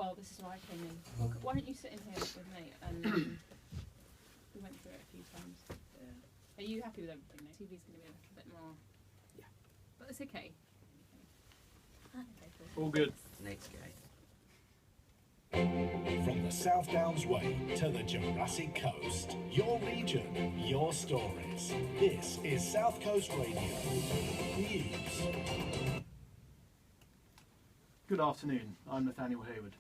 Well, this is why I came in. Well, why don't you sit in here with me? And we went through it a few times. Are you happy with everything? No? TV's going to be a little bit more. Yeah. But it's okay. All good. Next guy. From the South Downs Way to the Jurassic Coast, your region, your stories. This is South Coast Radio News. Good afternoon, I'm Nathaniel Hayward.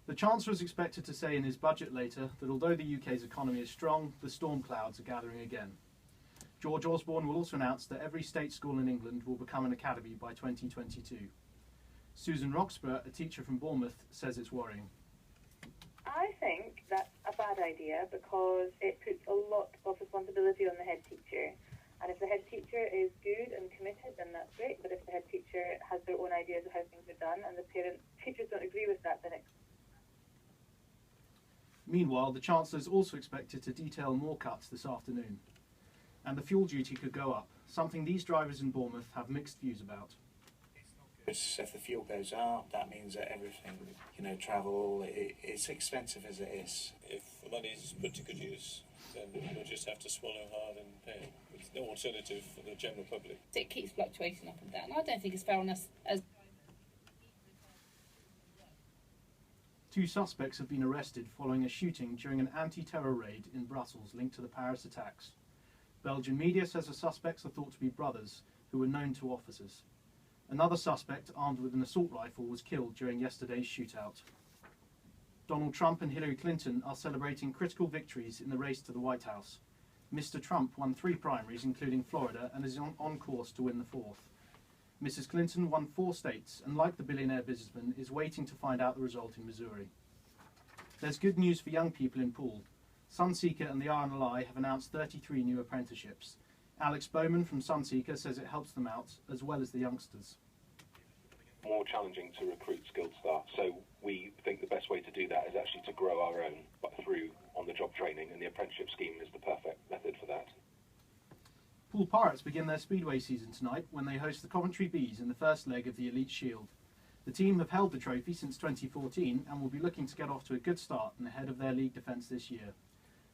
The Chancellor is expected to say in his budget later that although the UK's economy is strong, the storm clouds are gathering again. George Osborne will also announce that every state school in England will become an academy by 2022. Susan Roxburgh, a teacher from Bournemouth, says it's worrying. I think that's a bad idea because it puts a lot of responsibility on the head teacher. And if the head teacher is good and committed, then that's great. But if the head teacher has their own ideas of how things are done and the teachers don't agree with that, then it's... Meanwhile, the Chancellor is also expected to detail more cuts this afternoon. And the fuel duty could go up, something these drivers in Bournemouth have mixed views about. If the fuel goes up, that means that everything, travel, it's expensive as it is. If the money's put to good use, then we'll just have to swallow hard and pay. There's no alternative for the general public. It keeps fluctuating up and down. I don't think it's fair on us as... Two suspects have been arrested following a shooting during an anti-terror raid in Brussels linked to the Paris attacks. Belgian media says the suspects are thought to be brothers who were known to officers. Another suspect, armed with an assault rifle, was killed during yesterday's shootout. Donald Trump and Hillary Clinton are celebrating critical victories in the race to the White House. Mr. Trump won 3 primaries, including Florida, and is on course to win the 4th. Mrs. Clinton won 4 states, and like the billionaire businessman, is waiting to find out the result in Missouri. There's good news for young people in Poole. Sunseeker and the RNLI have announced 33 new apprenticeships. Alex Bowman from Sunseeker says it helps them out, as well as the youngsters. More challenging to recruit skilled staff, so we think the best way to do that is actually to grow our own, but through on-the-job training, and the apprenticeship scheme is the perfect method for that. Poole Pirates begin their speedway season tonight when they host the Coventry Bees in the first leg of the Elite Shield. The team have held the trophy since 2014 and will be looking to get off to a good start and ahead of their league defence this year.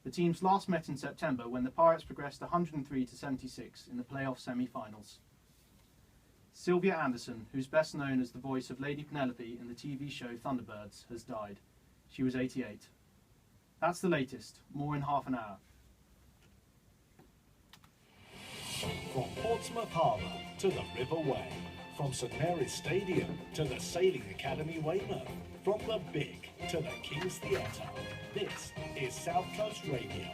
The teams last met in September when the Pirates progressed 103 to 76 in the playoff semi-finals. Sylvia Anderson, who's best known as the voice of Lady Penelope in the TV show Thunderbirds, has died. She was 88. That's the latest. More in half an hour. From Portsmouth Harbour to the River Wey, from St Mary's Stadium to the Sailing Academy Weymouth, from the Big to the King's Theatre, this is South Coast Radio.